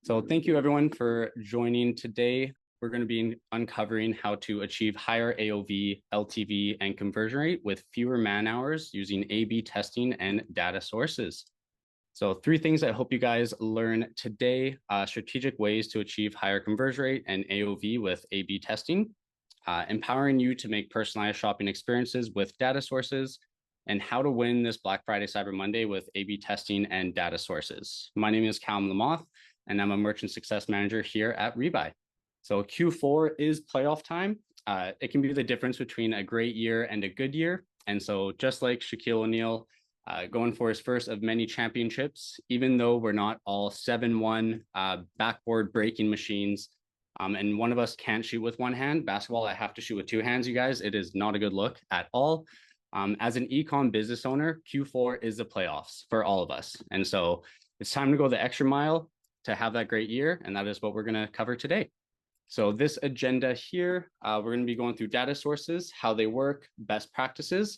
So thank you everyone for joining today. We're going to be uncovering how to achieve higher AOV, LTV, and conversion rate with fewer man hours using A/B testing and data sources. So 3 things I hope you guys learn today: strategic ways to achieve higher conversion rate and AOV with A/B testing, empowering you to make personalized shopping experiences with data sources, and how to win this Black Friday Cyber Monday with A/B testing and data sources. My name is Kalum Lamothe, and I'm a merchant success manager here at Rebuy. So Q4 is playoff time. It can be the difference between a great year and a good year. And so just like Shaquille O'Neal going for his first of many championships, even though we're not all 7-1 backboard breaking machines, and one of us can't shoot with one hand. Basketball, I have to shoot with 2 hands, you guys. It is not a good look at all. As an e-com business owner, Q4 is the playoffs for all of us. And so it's time to go the extra mile to have that great year. And that is what we're going to cover today. So this agenda here, we're going to be going through data sources, how they work, best practices,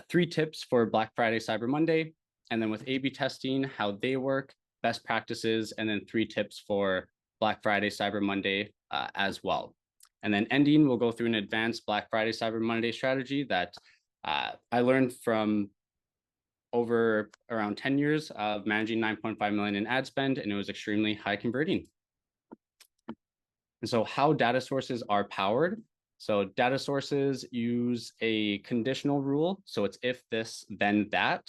3 tips for Black Friday, Cyber Monday, and then with A/B testing, how they work, best practices, and then 3 tips for Black Friday, Cyber Monday as well. And then ending, we'll go through an advanced Black Friday, Cyber Monday strategy that I learned from over around 10 years of managing 9.5 million in ad spend, and it was extremely high converting. And so how data sources are powered. So data sources use a conditional rule. So it's if this, then that.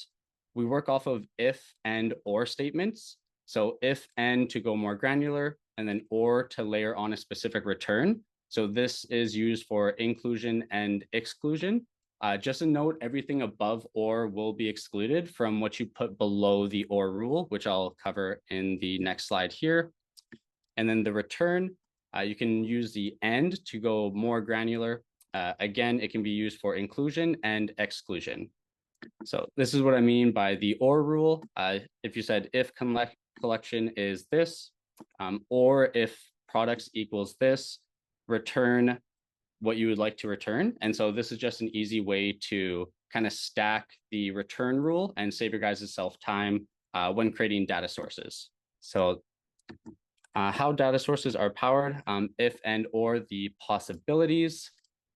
We work off of if and or statements. So if and to go more granular, and then or to layer on a specific return. So this is used for inclusion and exclusion. Just a note, everything above or will be excluded from what you put below the or rule, which I'll cover in the next slide here. And then the return, you can use the and to go more granular. Again, it can be used for inclusion and exclusion. So this is what I mean by the or rule. If you said if collection is this, or if products equals this, return what you would like to return. And so this is just an easy way to kind of stack the return rule and save your guys' self-time when creating data sources. So how data sources are powered, if and or the possibilities.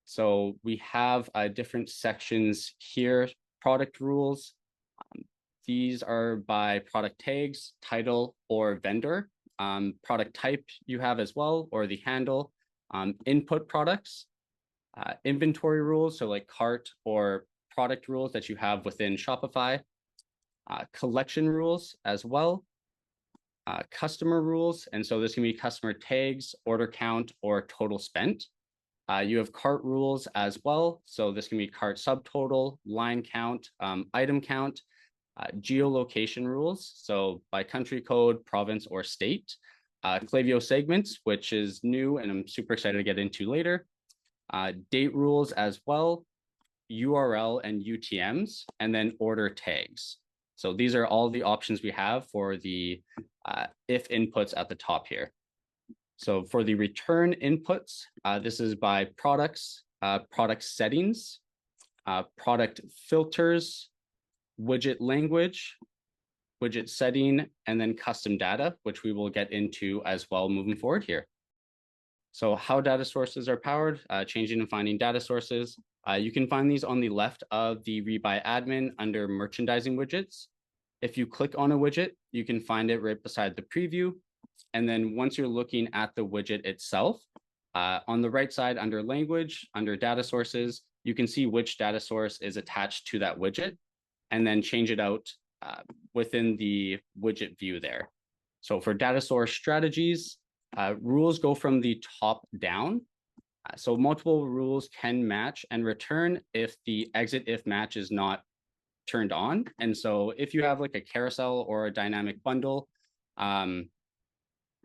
So we have different sections here, product rules. These are by product tags, title, or vendor. Product type you have as well, or the handle. Input products, inventory rules, so like cart or product rules that you have within Shopify, collection rules as well, customer rules, and so this can be customer tags, order count, or total spent. You have cart rules as well, so this can be cart subtotal, line count, item count, geolocation rules, so by country code, province, or state, Klaviyo segments, which is new and I'm super excited to get into later, date rules as well, URL and UTMs, and then order tags. So these are all the options we have for the if inputs at the top here. So for the return inputs, this is by products, product settings, product filters, widget language, widget setting, and then custom data, which we will get into as well moving forward here. So how data sources are powered, changing and finding data sources. You can find these on the left of the Rebuy admin under merchandising widgets. If you click on a widget, you can find it right beside the preview. And then once you're looking at the widget itself, on the right side under language, under data sources, you can see which data source is attached to that widget and then change it out within the widget view there. So for data source strategies, rules go from the top down. So multiple rules can match and return if the exit if match is not turned on. And so if you have like a carousel or a dynamic bundle,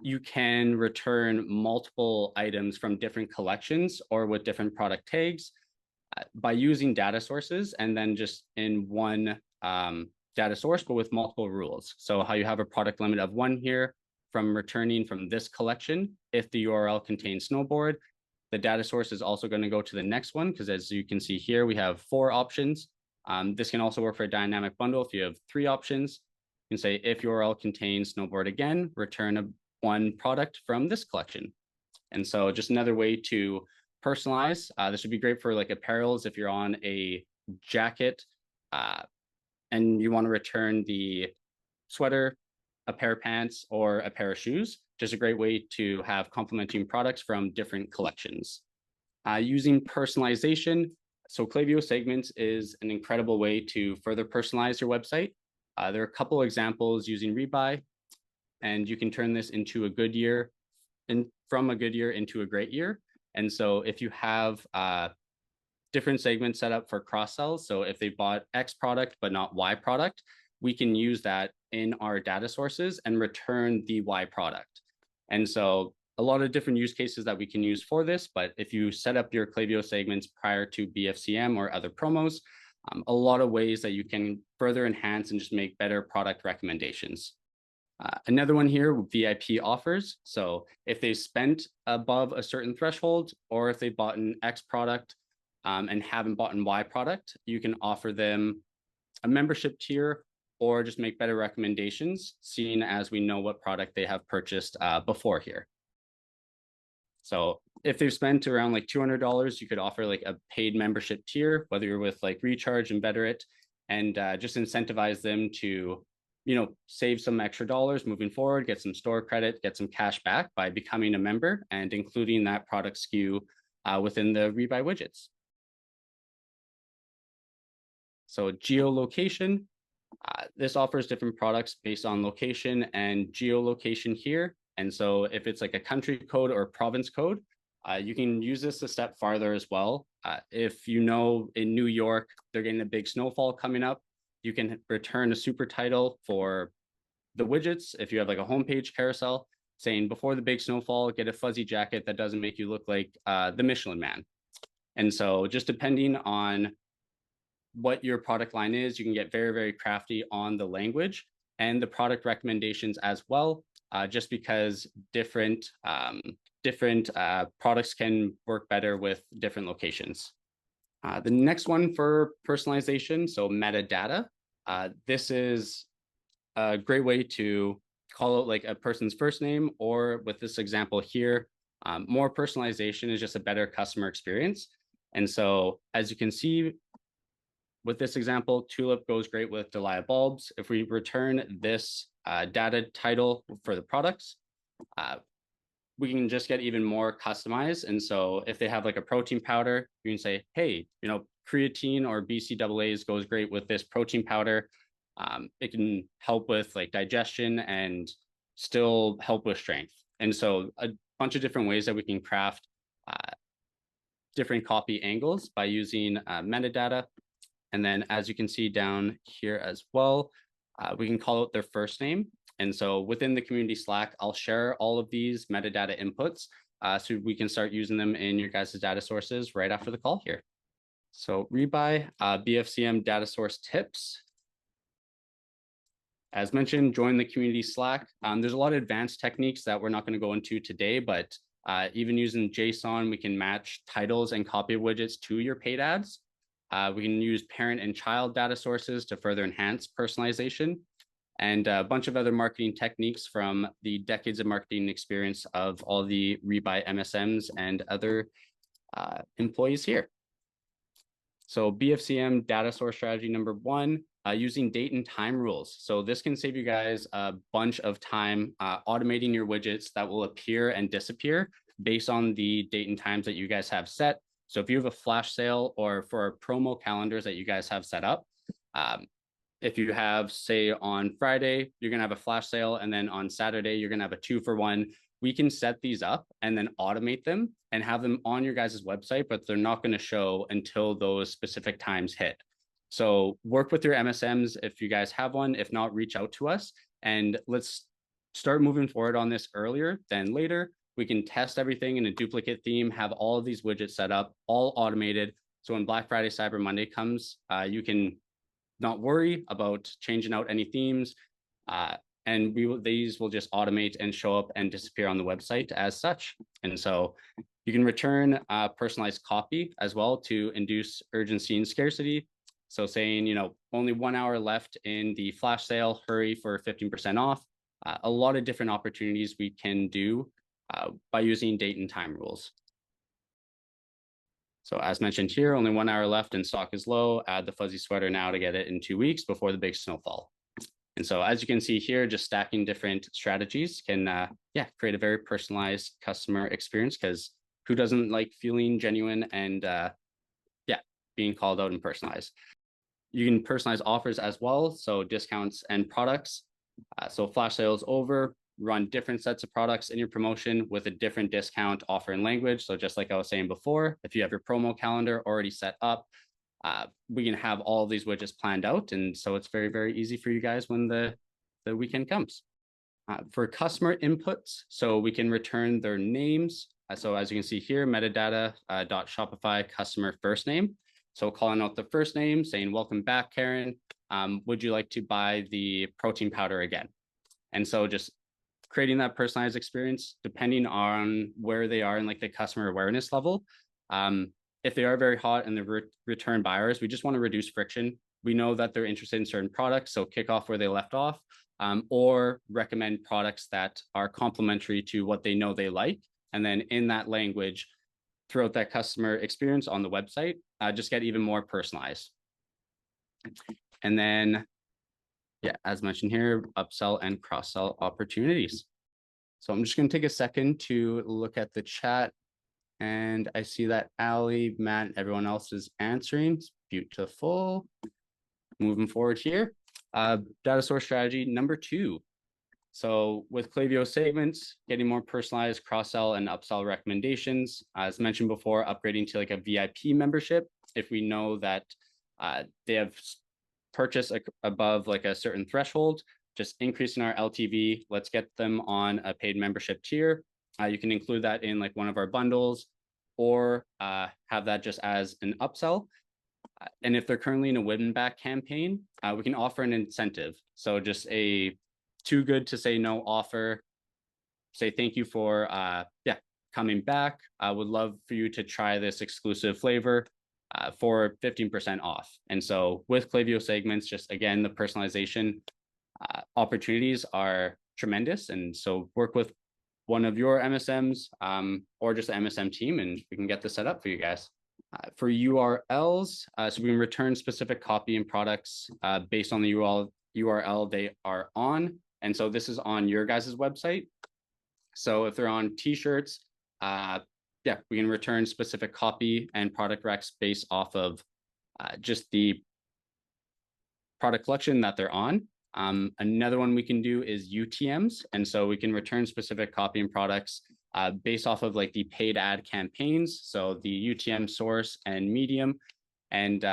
you can return multiple items from different collections or with different product tags by using data sources and then just in one data source, but with multiple rules. So how you have a product limit of 1 here from returning from this collection, if the URL contains snowboard, the data source is also going to go to the next one, because as you can see here, we have 4 options. This can also work for a dynamic bundle. If you have 3 options, you can say if URL contains snowboard again, return one product from this collection. And so just another way to personalize. This would be great for like apparels if you're on a jacket and you want to return the sweater, a pair of pants, or a pair of shoes. Just a great way to have complementing products from different collections. Using personalization. So Klaviyo segments is an incredible way to further personalize your website. There are a couple examples using Rebuy, and you can turn this into a good year and from a good year into a great year. And so if you have different segments set up for cross sells, so if they bought X product but not Y product, we can use that in our data sources and return the Y product. And so a lot of different use cases that we can use for this, but if you set up your Klaviyo segments prior to BFCM or other promos, a lot of ways that you can further enhance and just make better product recommendations. Another one here, VIP offers. So if they spent above a certain threshold, or if they bought an X product and haven't bought an Y product, you can offer them a membership tier or just make better recommendations, seeing as we know what product they have purchased before here. So if they've spent around like $200, you could offer like a paid membership tier, whether you're with like Recharge and Better It, and just incentivize them to, you know, save some extra dollars moving forward, get some store credit, get some cash back by becoming a member and including that product SKU within the Rebuy widgets. So geolocation, this offers different products based on location and geolocation here. And so if it's like a country code or province code, you can use this a step farther as well. If you know in New York, they're getting a big snowfall coming up, you can return a super title for the widgets. If you have like a homepage carousel saying before the big snowfall, get a fuzzy jacket that doesn't make you look like the Michelin Man. And so just depending on what your product line is, you can get very, very crafty on the language and the product recommendations as well, just because different products can work better with different locations. The next one for personalization, so metadata. This is a great way to call out like a person's first name, or with this example here, more personalization is just a better customer experience. And so as you can see, with this example, Tulip goes great with Delia bulbs. If we return this data title for the products, we can just get even more customized. And so if they have like a protein powder, you can say, hey, you know, creatine or BCAAs goes great with this protein powder. It can help with like digestion and still help with strength. And so a bunch of different ways that we can craft different copy angles by using metadata. And then as you can see down here as well, we can call out their first name. And so within the community Slack, I'll share all of these metadata inputs so we can start using them in your guys' data sources right after the call here. So Rebuy, BFCM data source tips. As mentioned, join the community Slack. There's a lot of advanced techniques that we're not going to go into today, but even using JSON, we can match titles and copy widgets to your paid ads. We can use parent and child data sources to further enhance personalization, and a bunch of other marketing techniques from the decades of marketing experience of all the Rebuy MSMs and other employees here. So BFCM data source strategy number one, using date and time rules. So this can save you guys a bunch of time automating your widgets that will appear and disappear based on the date and times that you guys have set. So if you have a flash sale or for promo calendars that you guys have set up, if you have, say, on Friday, you're going to have a flash sale, and then on Saturday, you're going to have a 2-for-1. We can set these up and then automate them and have them on your guys' website, but they're not going to show until those specific times hit. So work with your MSMs if you guys have one. If not, reach out to us, and let's start moving forward on this earlier than later. We can test everything in a duplicate theme, have all of these widgets set up, all automated. So when Black Friday, Cyber Monday comes, you can not worry about changing out any themes. And these will just automate and show up and disappear on the website as such. And so you can return personalized copy as well to induce urgency and scarcity. So saying, you know, only 1 hour left in the flash sale, hurry for 15% off. a lot of different opportunities we can do by using date and time rules. So as mentioned here, only 1 hour left and stock is low. Add the fuzzy sweater now to get it in 2 weeks before the big snowfall. And so as you can see here, just stacking different strategies can create a very personalized customer experience, because who doesn't like feeling genuine and being called out and personalized. You can personalize offers as well, so discounts and products. So flash sales over, run different sets of products in your promotion with a different discount offer and language. So just like I was saying before, if you have your promo calendar already set up, we can have all of these widgets planned out. And so it's very, very easy for you guys when the weekend comes. For customer inputs, so we can return their names. So as you can see here, metadata .shopify customer first name. So calling out the first name, saying, welcome back, Karen. Would you like to buy the protein powder again? And so just creating that personalized experience, depending on where they are in like the customer awareness level. If they are very hot and they're return buyers, we just want to reduce friction. We know that they're interested in certain products, so kick off where they left off, or recommend products that are complementary to what they know they like. And then in that language, throughout that customer experience on the website, just get even more personalized. And then, as mentioned here, upsell and cross-sell opportunities. So I'm just going to take a second to look at the chat. And I see that Ali, Matt, everyone else is answering. It's beautiful. Moving forward here, data source strategy number 2. So with Klaviyo segments, getting more personalized cross-sell and upsell recommendations. As mentioned before, upgrading to like a VIP membership if we know that they have purchased above like a certain threshold, just increasing our LTV. Let's get them on a paid membership tier. You can include that in like one of our bundles, or have that just as an upsell. And if they're currently in a win-back campaign, we can offer an incentive. So just a too good to say no offer. Say thank you for coming back. I would love for you to try this exclusive flavor for 15% off. And so with Klaviyo segments, just again, the personalization opportunities are tremendous. And so work with one of your MSMs or just the MSM team, and we can get this set up for you guys. For URLs, so we can return specific copy and products based on the URL they are on. And so this is on your guys' website. So if they're on t-shirts, we can return specific copy and product recs based off of just the product collection that they're on. Another one we can do is UTMs. And so we can return specific copy and products based off of like the paid ad campaigns. So the UTM source and medium. And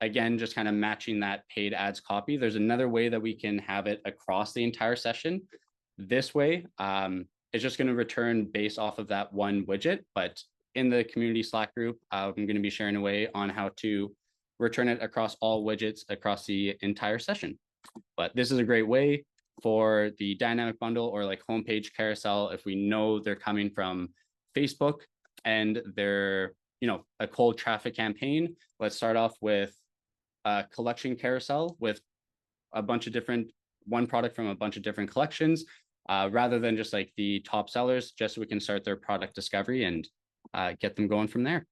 again, just kind of matching that paid ads copy. There's another way that we can have it across the entire session. This way, it's just going to return based off of that one widget. But in the community Slack group, I'm going to be sharing a way on how to return it across all widgets across the entire session. But this is a great way for the dynamic bundle or like homepage carousel. If we know they're coming from Facebook and they're, a cold traffic campaign, let's start off with a collection carousel with a bunch of different, one product from a bunch of different collections, rather than just like the top sellers, just so we can start their product discovery and get them going from there.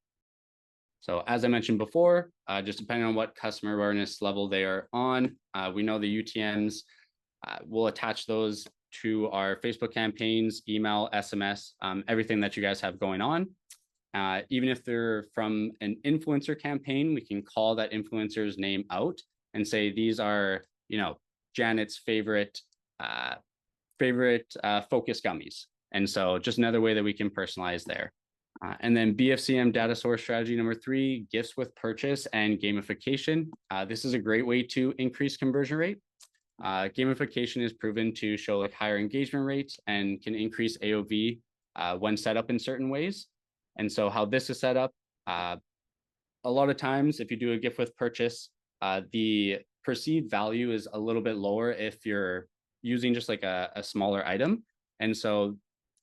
So as I mentioned before, just depending on what customer awareness level they are on, we know the UTMs, we'll attach those to our Facebook campaigns, email, SMS, everything that you guys have going on. Even if they're from an influencer campaign, we can call that influencer's name out and say, these are, Janet's favorite focus gummies. And so just another way that we can personalize there. And then BFCM data source strategy number 3, gifts with purchase and gamification. This is a great way to increase conversion rate. Gamification is proven to show like higher engagement rates and can increase AOV when set up in certain ways. And so how this is set up, a lot of times if you do a gift with purchase, the perceived value is a little bit lower if you're using just like a smaller item. And so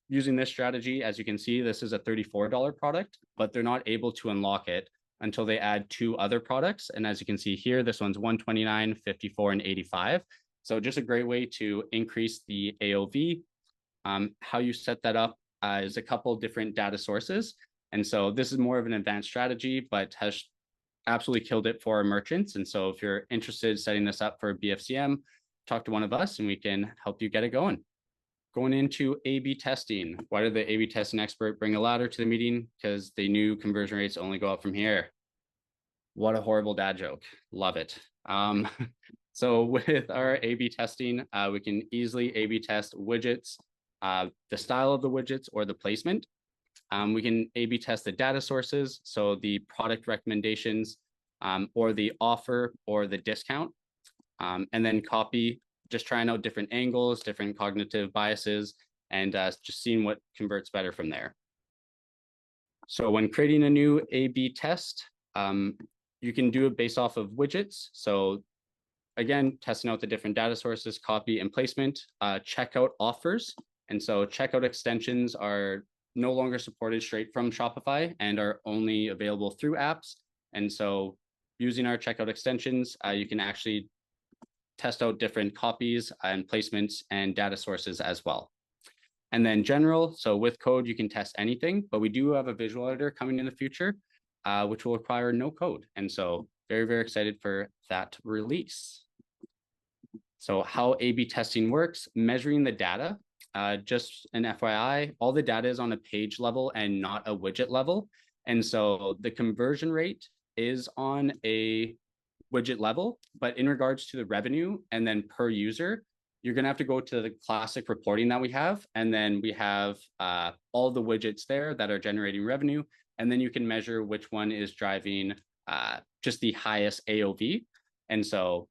using this strategy, as you can see, this is a $34 product, but they're not able to unlock it until they add 2 other products. And as you can see here, this one's $129, $54, and $85. So just a great way to increase the AOV. How you set that up is a couple different data sources. And so this is more of an advanced strategy, but has absolutely killed it for our merchants. And so if you're interested in setting this up for BFCM, talk to one of us and we can help you get it going. Going into A/B testing. Why did the A/B testing expert bring a ladder to the meeting? Because they knew conversion rates only go up from here. What a horrible dad joke. Love it. So with our A/B testing, we can easily A/B test widgets, the style of the widgets or the placement. We can A/B test the data sources, so the product recommendations, or the offer or the discount, and then copy, just trying out different angles, different cognitive biases, and just seeing what converts better from there. So when creating a new A/B test, you can do it based off of widgets. So again, testing out the different data sources, copy and placement, checkout offers. And so checkout extensions are no longer supported straight from Shopify and are only available through apps. And so using our checkout extensions, you can actually test out different copies and placements and data sources as well. And then general, so with code, you can test anything, but we do have a visual editor coming in the future, which will require no code. And so very, very excited for that release. So how A/B testing works, measuring the data, just an FYI, all the data is on a page level and not a widget level. And so the conversion rate is on a widget level, but in regards to the revenue and then per user, you're going to have to go to the classic reporting that we have. And then we have all the widgets there that are generating revenue. And then you can measure which one is driving just the highest AOV. And so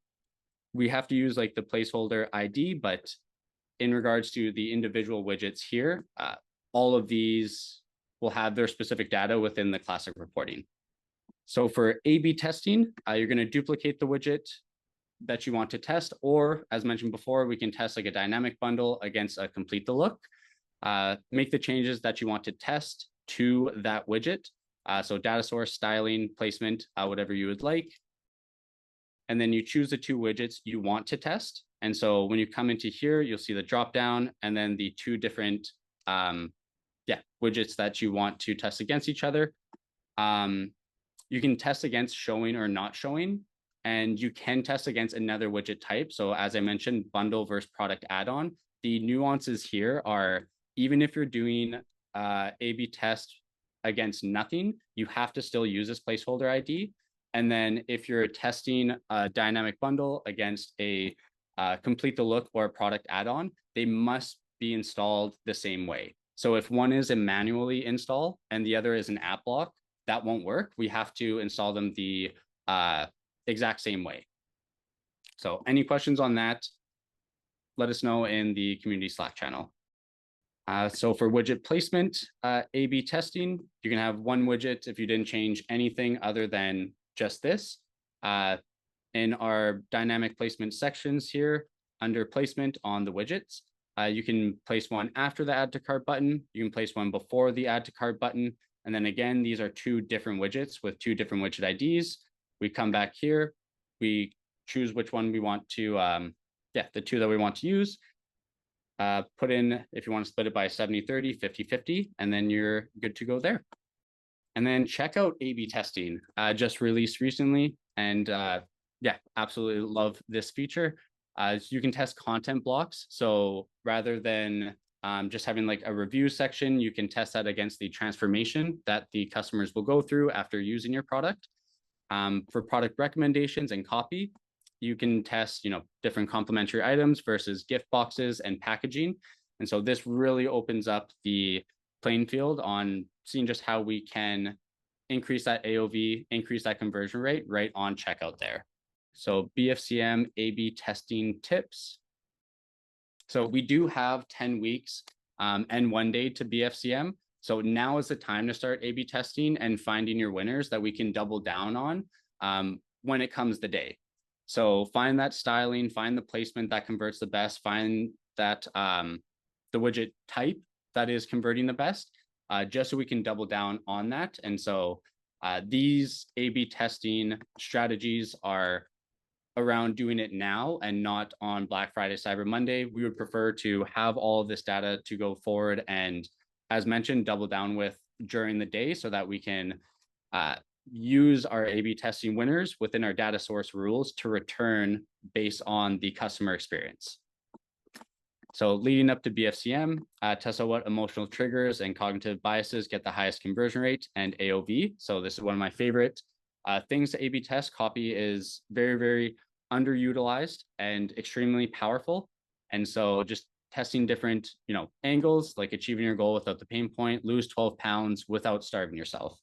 we have to use like the placeholder ID, but in regards to the individual widgets here, all of these will have their specific data within the classic reporting. So for A/B testing, you're going to duplicate the widget that you want to test, or as mentioned before, we can test like a dynamic bundle against a complete the look. Make the changes that you want to test to that widget. So data source, styling, placement, whatever you would like. And then you choose the two widgets you want to test. And so when you come into here, you'll see the drop down and then the two different widgets that you want to test against each other. You can test against showing or not showing, and you can test against another widget type. So as I mentioned, bundle versus product add-on. The nuances here are, even if you're doing A/B test against nothing, you have to still use this placeholder ID. And then if you're testing a dynamic bundle against a complete the look or a product add-on, they must be installed the same way. So if one is a manually install and the other is an app block, that won't work. We have to install them the exact same way. So any questions on that, let us know in the community Slack channel. So for widget placement, A/B testing, you can have one widget if you didn't change anything other than just this. In our dynamic placement sections here, under placement on the widgets, you can place one after the add to cart button. You can place one before the add to cart button. And then again, these are two different widgets with two different widget IDs. We come back here, we choose which one we want to, the two that we want to use. Put in, if you want to split it by 70-30, 50-50, and then you're good to go there. And then check out A/B testing, just released recently. And absolutely love this feature. You can test content blocks. So rather than just having like a review section, you can test that against the transformation that the customers will go through after using your product. For product recommendations and copy, you can test, different complementary items versus gift boxes and packaging. And so this really opens up the playing field on seeing just how we can increase that AOV, increase that conversion rate right on checkout there. So BFCM A/B testing tips. So we do have 10 weeks and 1 day to BFCM. So now is the time to start A/B testing and finding your winners that we can double down on when it comes the day. So find that styling, find the placement that converts the best, find that the widget type that is converting the best, just so we can double down on that. And so these A/B testing strategies are around doing it now and not on Black Friday, Cyber Monday. We would prefer to have all of this data to go forward and, as mentioned, double down with during the day so that we can use our A/B testing winners within our data source rules to return based on the customer experience. So leading up to BFCM, test out what emotional triggers and cognitive biases get the highest conversion rate and AOV. So this is one of my favorite things to A/B test. Copy is very, very underutilized and extremely powerful. And so just testing different, angles, like achieving your goal without the pain point, lose 12 pounds without starving yourself.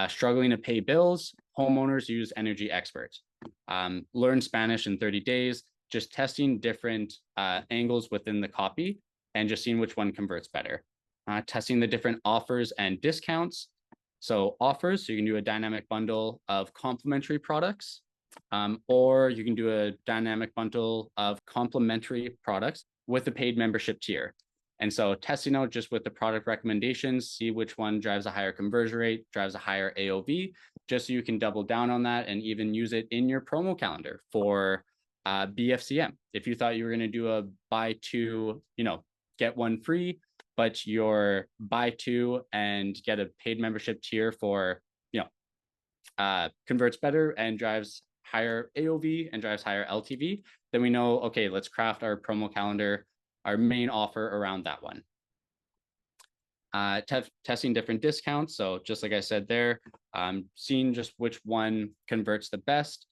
Struggling to pay bills, homeowners use Energy Expert. Learn Spanish in 30 days, just testing different angles within the copy and just seeing which one converts better. Testing the different offers and discounts. So offers, so you can do a dynamic bundle of complementary products, or you can do a dynamic bundle of complementary products with a paid membership tier. And so testing out just with the product recommendations, see which one drives a higher conversion rate, drives a higher AOV, just so you can double down on that and even use it in your promo calendar for BFCM. If you thought you were going to do a buy two, get one free, but your buy two and get a paid membership tier for, converts better and drives higher AOV and drives higher LTV, then we know, okay, let's craft our promo calendar, our main offer around that one. Testing different discounts. So just like I said there, seeing just which one converts the best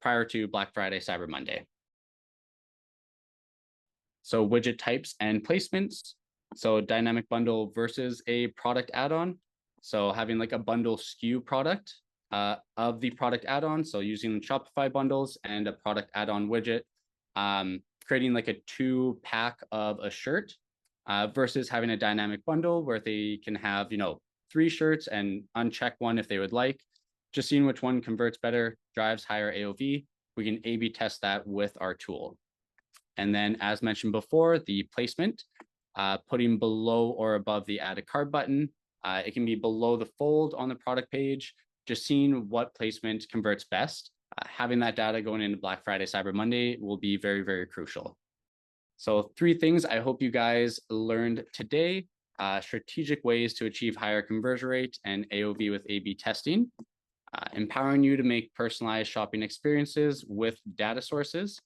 prior to Black Friday, Cyber Monday. So widget types and placements. So dynamic bundle versus a product add-on. So having like a bundle SKU product of the product add-on. So using Shopify bundles and a product add-on widget, creating like a 2-pack of a shirt versus having a dynamic bundle where they can have, 3 shirts and uncheck one if they would like. Just seeing which one converts better, drives higher AOV. We can A/B test that with our tool. And then, as mentioned before, the placement, putting below or above the add a cart button. It can be below the fold on the product page, just seeing what placement converts best. Having that data going into Black Friday, Cyber Monday will be very, very crucial. So 3 things I hope you guys learned today. Strategic ways to achieve higher conversion rate and AOV with A/B testing. Empowering you to make personalized shopping experiences with data sources.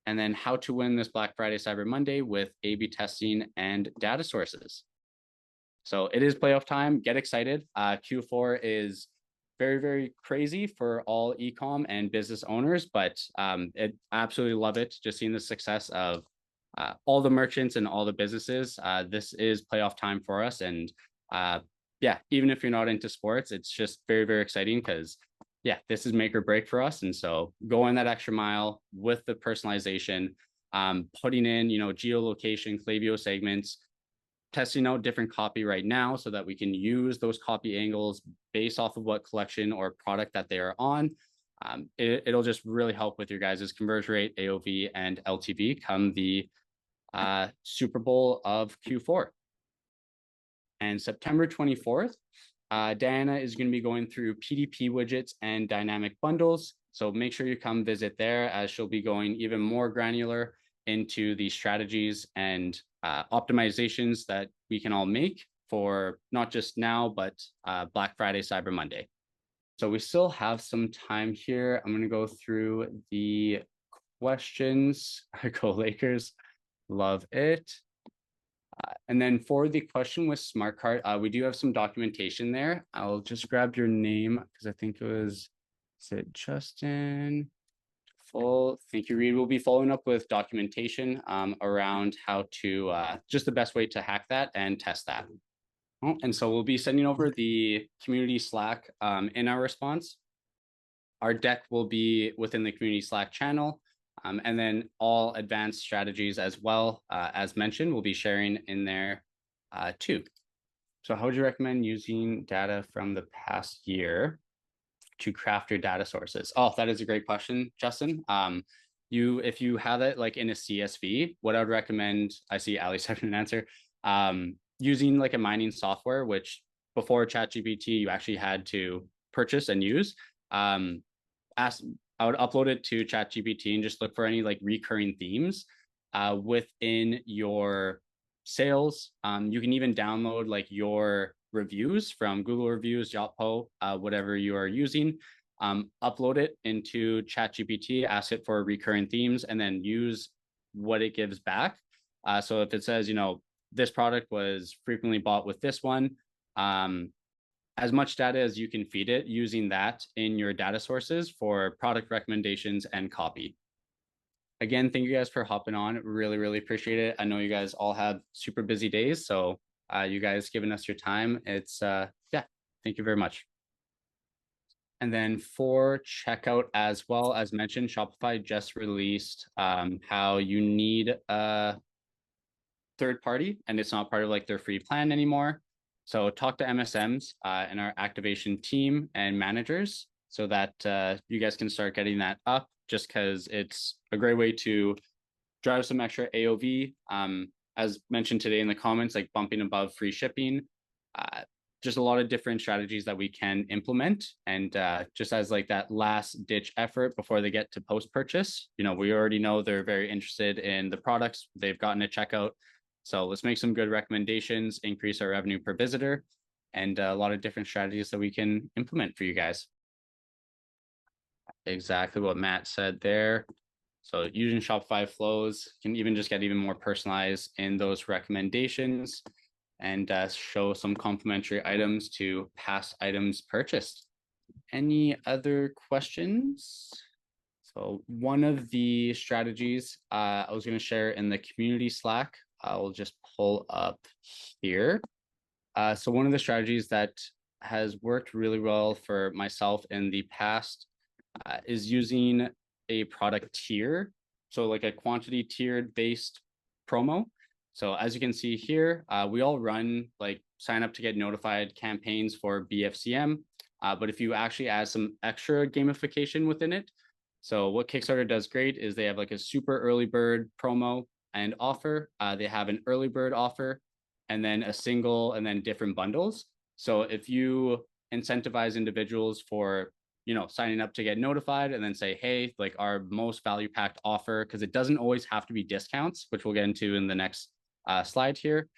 And then how to win this Black Friday, Cyber Monday with A/B testing and data sources. So it is playoff time. Get excited. Q4 is very, very crazy for all e-com and business owners, but I absolutely love it. Just seeing the success of all the merchants and all the businesses. This is playoff time for us. And yeah, even if you're not into sports, it's just very, very exciting because this is make or break for us. And so going that extra mile with the personalization, putting in, geolocation, Klaviyo segments, testing out different copy right now so that we can use those copy angles based off of what collection or product that they are on. It'll just really help with your guys' conversion rate, AOV, and LTV come the Super Bowl of Q4. And September 24th, Diana is going to be going through PDP widgets and dynamic bundles. So make sure you come visit there as she'll be going even more granular into the strategies and optimizations that we can all make for not just now, but Black Friday, Cyber Monday. So we still have some time here. I'm going to go through the questions. Go Lakers. Love it. And then for the question with Smart Cart, we do have some documentation there. I'll just grab your name because I think it was, is it Justin? Full. Thank you, Reed. We'll be following up with documentation around how to, just the best way to hack that and test that. And so we'll be sending over the community Slack in our response. Our deck will be within the community Slack channel. And then all advanced strategies as well, as mentioned, we'll be sharing in there too. So how would you recommend using data from the past year to craft your data sources? Oh, that is a great question, Justin. If you have it like in a CSV, what I would recommend, I see Ali's having an answer, using like a mining software, which before ChatGPT, you actually had to purchase and use. I would upload it to ChatGPT and just look for any like recurring themes within your sales. You can even download like your reviews from Google Reviews, Yotpo, whatever you are using. Upload it into ChatGPT, ask it for recurring themes, and then use what it gives back. So if it says, this product was frequently bought with this one, as much data as you can feed it using that in your data sources for product recommendations and copy. Again, thank you guys for hopping on. Really, really appreciate it. I know you guys all have super busy days, so you guys giving us your time. It's yeah, thank you very much. And then for checkout as well, as mentioned, Shopify just released how you need a third party and it's not part of like their free plan anymore. So talk to MSMs and our activation team and managers so that you guys can start getting that up, just because it's a great way to drive some extra AOV. As mentioned today in the comments, like bumping above free shipping, just a lot of different strategies that we can implement. And just as like that last ditch effort before they get to post-purchase, we already know they're very interested in the products. They've gotten a checkout. So let's make some good recommendations, increase our revenue per visitor, and a lot of different strategies that we can implement for you guys. Exactly what Matt said there. So using Shopify flows can even just get even more personalized in those recommendations and show some complimentary items to past items purchased. Any other questions? So one of the strategies I was going to share in the community Slack, I'll just pull up here. So one of the strategies that has worked really well for myself in the past is using a product tier. So like a quantity tiered based promo. So as you can see here, we all run like sign up to get notified campaigns for BFCM. But if you actually add some extra gamification within it, so what Kickstarter does great is they have like a super early bird promo and offer. They have an early bird offer and then a single and then different bundles. So if you incentivize individuals for signing up to get notified and then say, hey, like our most value packed offer, because it doesn't always have to be discounts, which we'll get into in the next slide here.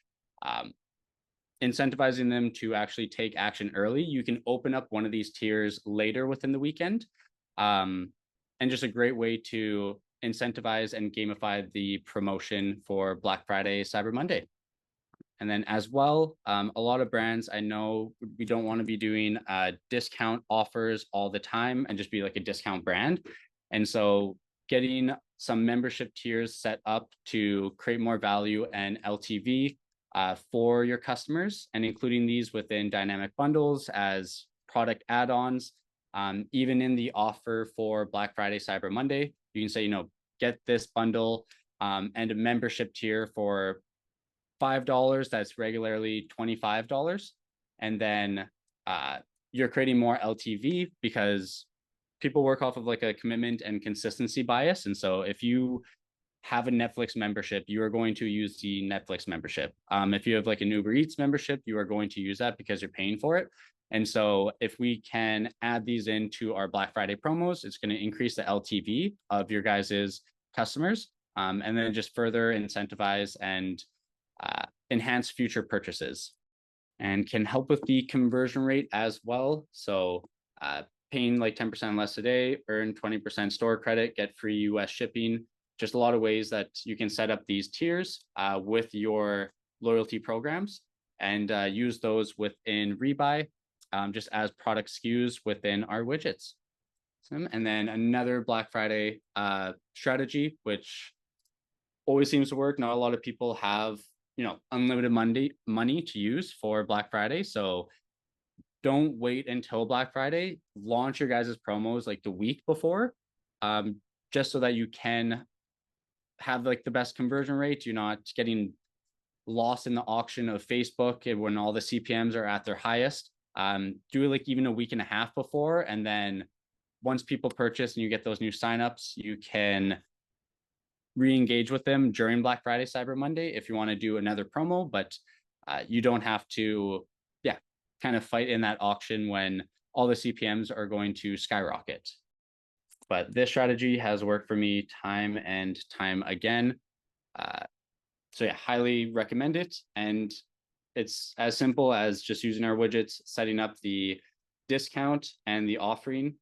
Incentivizing them to actually take action early. You can open up one of these tiers later within the weekend. And just a great way to incentivize and gamify the promotion for Black Friday, Cyber Monday. And then as well, a lot of brands, I know we don't want to be doing discount offers all the time and just be like a discount brand. And so getting some membership tiers set up to create more value and LTV for your customers, and including these within dynamic bundles as product add-ons. Even in the offer for Black Friday, Cyber Monday, you can say, get this bundle and a membership tier for $5 that's regularly $25, and then you're creating more LTV because people work off of like a commitment and consistency bias. And so if you have a Netflix membership, you are going to use the Netflix membership. If you have like an Uber Eats membership, you are going to use that because you're paying for it. And so if we can add these into our Black Friday promos, it's going to increase the LTV of your guys's customers, and then just further incentivize and enhance future purchases, and can help with the conversion rate as well. So paying like 10% less a day, earn 20% store credit, get free US shipping. Just a lot of ways that you can set up these tiers with your loyalty programs and use those within Rebuy just as product SKUs within our widgets. And then another Black Friday strategy, which always seems to work. Not a lot of people have unlimited money to use for Black Friday. So don't wait until Black Friday. Launch your guys' promos like the week before, just so that you can have like the best conversion rate. You're not getting lost in the auction of Facebook when all the CPMs are at their highest. Do it like even a week and a half before, and then once people purchase and you get those new signups, you can re-engage with them during Black Friday, Cyber Monday if you want to do another promo, but you don't have to kind of fight in that auction when all the CPMs are going to skyrocket. But this strategy has worked for me time and time again. Uh, so yeah, highly recommend it. And it's as simple as just using our widgets, setting up the discount and the offering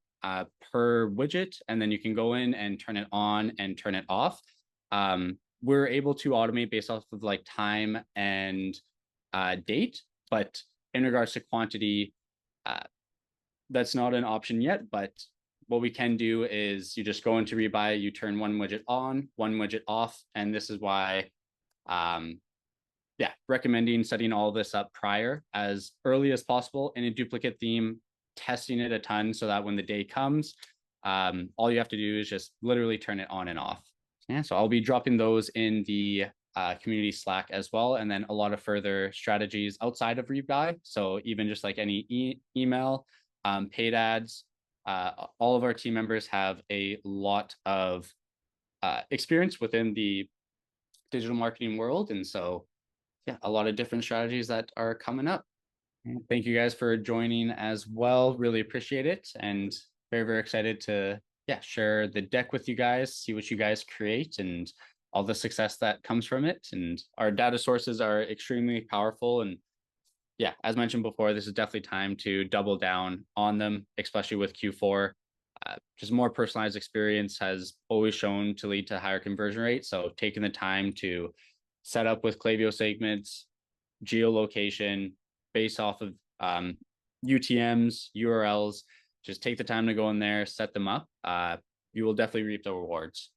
per widget, and then you can go in and turn it on and turn it off. We're able to automate based off of like time and date, but in regards to quantity, uh, that's not an option yet. But what we can do is you just go into Rebuy, you turn one widget on, one widget off, and this is why um, yeah, recommending setting all this up prior as early as possible in a duplicate theme, testing it a ton so that when the day comes, all you have to do is just literally turn it on and off. Yeah, so I'll be dropping those in the community Slack as well, and then a lot of further strategies outside of Rebuy. So even just like any email, paid ads, all of our team members have a lot of experience within the digital marketing world, and so yeah, a lot of different strategies that are coming up. Thank you guys for joining as well. Really appreciate it. And very, very excited to yeah, share the deck with you guys, see what you guys create and all the success that comes from it. And our data sources are extremely powerful. And yeah, as mentioned before, this is definitely time to double down on them, especially with Q4. Just more personalized experience has always shown to lead to higher conversion rate. So taking the time to set up with Klaviyo segments, geolocation, based off of UTMs, URLs, just take the time to go in there, set them up. You will definitely reap the rewards.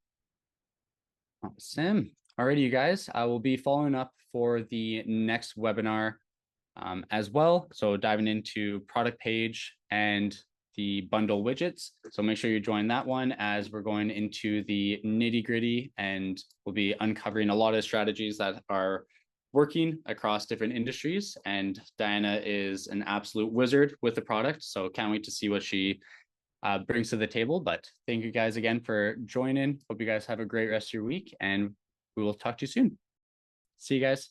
Awesome. Alrighty, you guys, I will be following up for the next webinar as well. So diving into product page and the bundle widgets. So make sure you join that one as we're going into the nitty gritty and we'll be uncovering a lot of strategies that are working across different industries. And Diana is an absolute wizard with the product. So can't wait to see what she brings to the table. But thank you guys again for joining. Hope you guys have a great rest of your week and we will talk to you soon. See you guys.